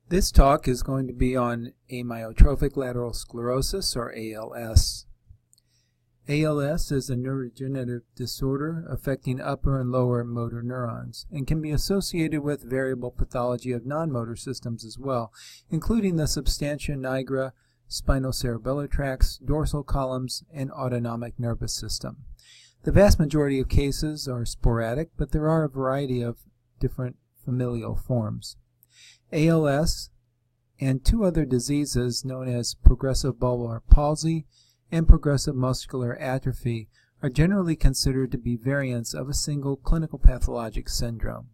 This talk is going to be on amyotrophic lateral sclerosis, or ALS. ALS is a neurodegenerative disorder affecting upper and lower motor neurons and can be associated with variable pathology of non-motor systems as well, including the substantia nigra, spinocerebellar tracts, dorsal columns, and autonomic nervous system. The vast majority of cases are sporadic, but there are a variety of different familial forms. ALS and two other diseases known as progressive bulbar palsy and progressive muscular atrophy are generally considered to be variants of a single clinical pathologic syndrome.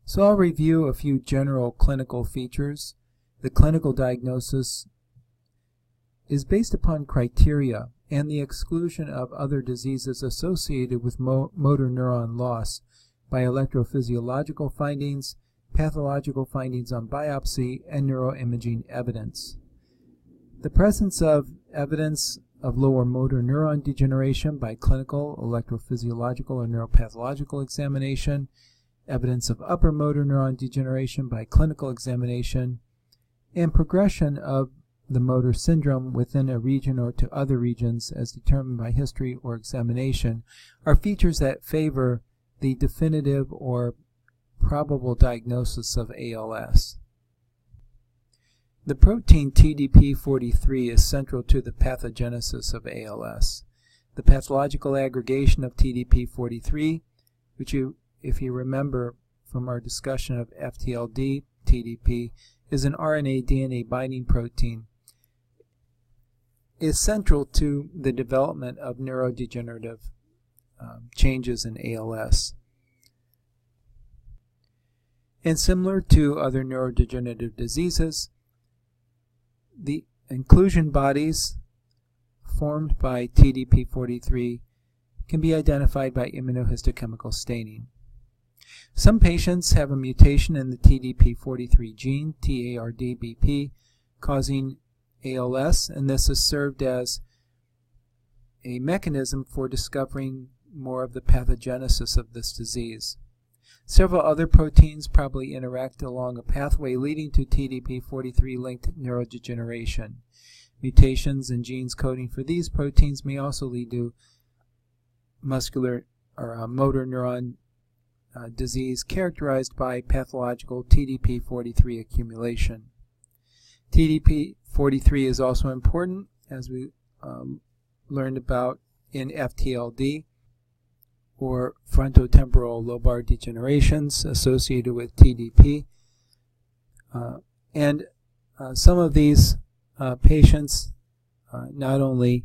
So I'll review a few general clinical features. The clinical diagnosis is based upon criteria and the exclusion of other diseases associated with motor neuron loss by electrophysiological findings, pathological findings on biopsy, and neuroimaging evidence. The presence of evidence of lower motor neuron degeneration by clinical, electrophysiological, or neuropathological examination, evidence of upper motor neuron degeneration by clinical examination, and progression of the motor syndrome within a region or to other regions as determined by history or examination are features that favor the definitive or probable diagnosis of ALS. The protein TDP-43 is central to the pathogenesis of ALS. The pathological aggregation of TDP-43, which if you remember from our discussion of FTLD, TDP, is an RNA-DNA binding protein, is central to the development of neurodegenerative changes in ALS. And similar to other neurodegenerative diseases, the inclusion bodies formed by TDP-43 can be identified by immunohistochemical staining. Some patients have a mutation in the TDP-43 gene, TARDBP, causing ALS, and this has served as a mechanism for discovering more of the pathogenesis of this disease. Several other proteins probably interact along a pathway leading to TDP-43-linked neurodegeneration. Mutations in genes coding for these proteins may also lead to muscular or motor neuron disease characterized by pathological TDP-43 accumulation. TDP-43 is also important, as we learned about in FTLD, or frontotemporal lobar degenerations associated with TDP. Some of these patients not only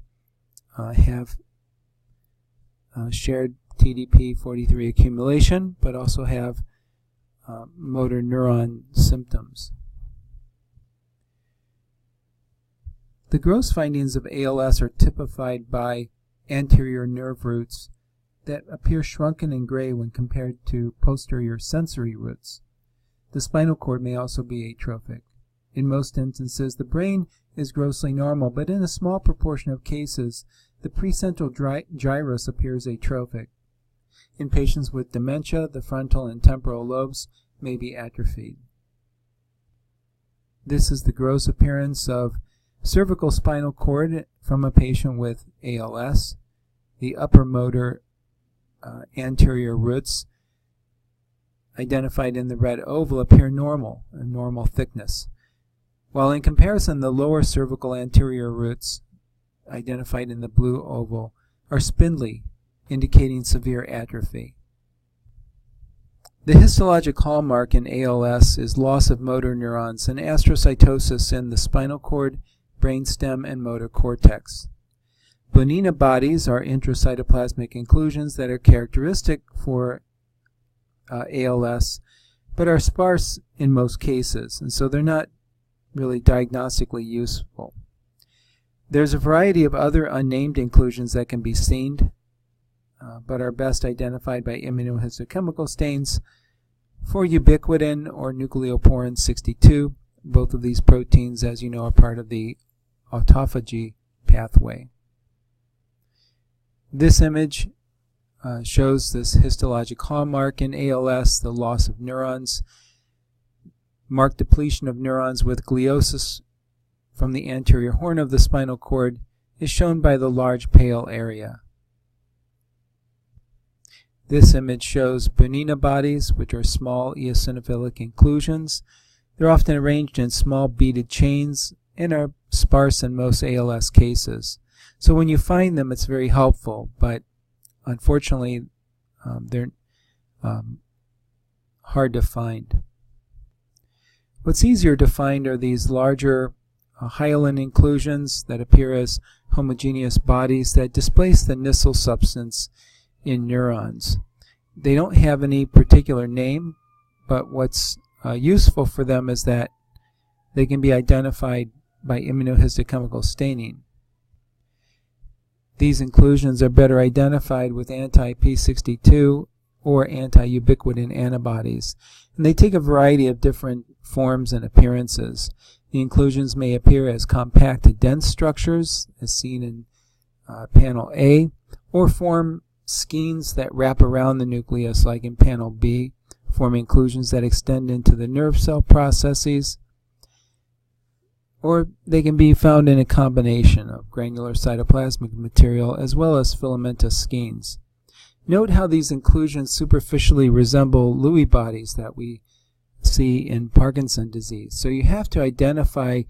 have shared TDP-43 accumulation, but also have motor neuron symptoms. The gross findings of ALS are typified by anterior nerve roots that appear shrunken and gray when compared to posterior sensory roots. The spinal cord may also be atrophic. In most instances, the brain is grossly normal, but in a small proportion of cases, the precentral gyrus appears atrophic. In patients with dementia, the frontal and temporal lobes may be atrophied. This is the gross appearance of cervical spinal cord from a patient with ALS. The upper motor anterior roots, identified in the red oval, appear normal, a normal thickness, while in comparison the lower cervical anterior roots, identified in the blue oval, are spindly, indicating severe atrophy. The histologic hallmark in ALS is loss of motor neurons and astrocytosis in the spinal cord, brainstem, and motor cortex. Bonina bodies are intracytoplasmic inclusions that are characteristic for ALS, but are sparse in most cases, and so they're not really diagnostically useful. There's a variety of other unnamed inclusions that can be seen, but are best identified by immunohistochemical stains for ubiquitin or nucleoporin 62. Both of these proteins, as you know, are part of the autophagy pathway. This image shows this histologic hallmark in ALS, the loss of neurons. Marked depletion of neurons with gliosis from the anterior horn of the spinal cord is shown by the large pale area. This image shows Bonina bodies, which are small eosinophilic inclusions. They're often arranged in small beaded chains and are sparse in most ALS cases. So when you find them, it's very helpful, but unfortunately they're hard to find. What's easier to find are these larger hyaline inclusions that appear as homogeneous bodies that displace the Nissl substance in neurons. They don't have any particular name, but what's useful for them is that they can be identified by immunohistochemical staining. These inclusions are better identified with anti-P62 or anti-ubiquitin antibodies, and they take a variety of different forms and appearances. The inclusions may appear as compact dense structures, as seen in panel A, or form skeins that wrap around the nucleus, like in panel B, form inclusions that extend into the nerve cell processes, or they can be found in a combination of granular cytoplasmic material as well as filamentous skeins. Note how these inclusions superficially resemble Lewy bodies that we see in Parkinson's disease. So you have to identify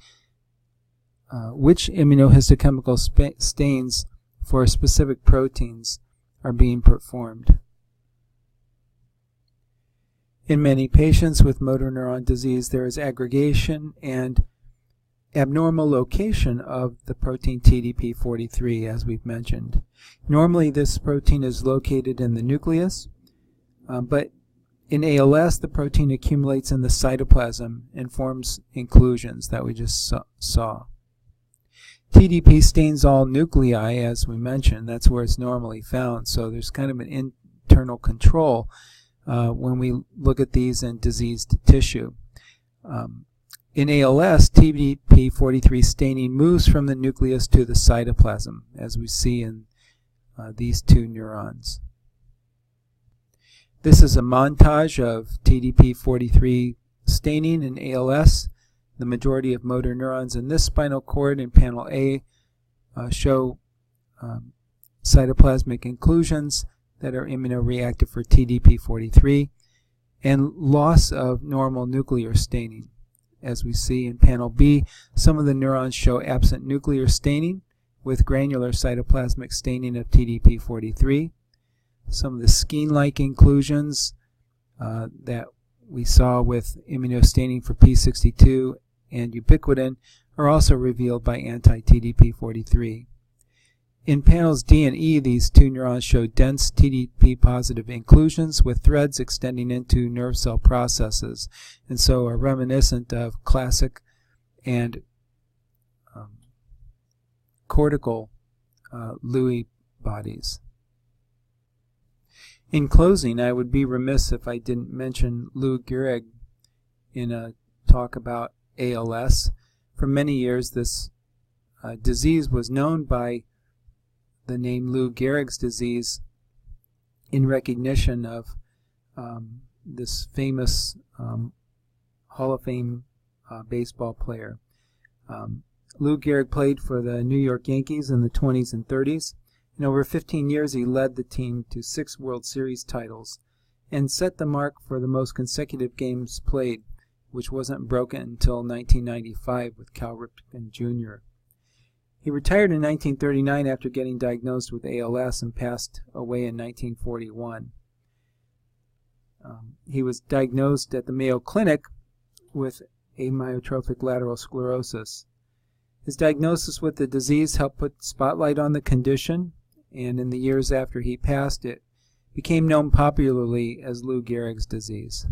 which immunohistochemical stains for specific proteins are being performed. In many patients with motor neuron disease, there is aggregation and abnormal location of the protein TDP43, as we've mentioned. Normally this protein is located in the nucleus, but in ALS the protein accumulates in the cytoplasm and forms inclusions that we just saw. TDP stains all nuclei, as we mentioned. That's where it's normally found, so there's kind of an internal control when we look at these in diseased tissue. In ALS, TDP43 staining moves from the nucleus to the cytoplasm, as we see in these two neurons. This is a montage of TDP43 staining in ALS. The majority of motor neurons in this spinal cord in panel A show cytoplasmic inclusions that are immunoreactive for TDP43 and loss of normal nuclear staining. As we see in panel B, some of the neurons show absent nuclear staining with granular cytoplasmic staining of TDP43. Some of the skein-like inclusions that we saw with immunostaining for P62 and ubiquitin are also revealed by anti-TDP43. In panels D and E, these two neurons show dense TDP-positive inclusions with threads extending into nerve cell processes, and so are reminiscent of classic and cortical Lewy bodies. In closing, I would be remiss if I didn't mention Lou Gehrig in a talk about ALS. For many years, this disease was known by the name Lou Gehrig's disease in recognition of this famous Hall of Fame baseball player. Lou Gehrig played for the New York Yankees in the 20s and 30s. In over 15 years, he led the team to 6 World Series titles and set the mark for the most consecutive games played, which wasn't broken until 1995 with Cal Ripken Jr. He retired in 1939 after getting diagnosed with ALS and passed away in 1941. He was diagnosed at the Mayo Clinic with amyotrophic lateral sclerosis. His diagnosis with the disease helped put spotlight on the condition, and in the years after he passed, it became known popularly as Lou Gehrig's disease.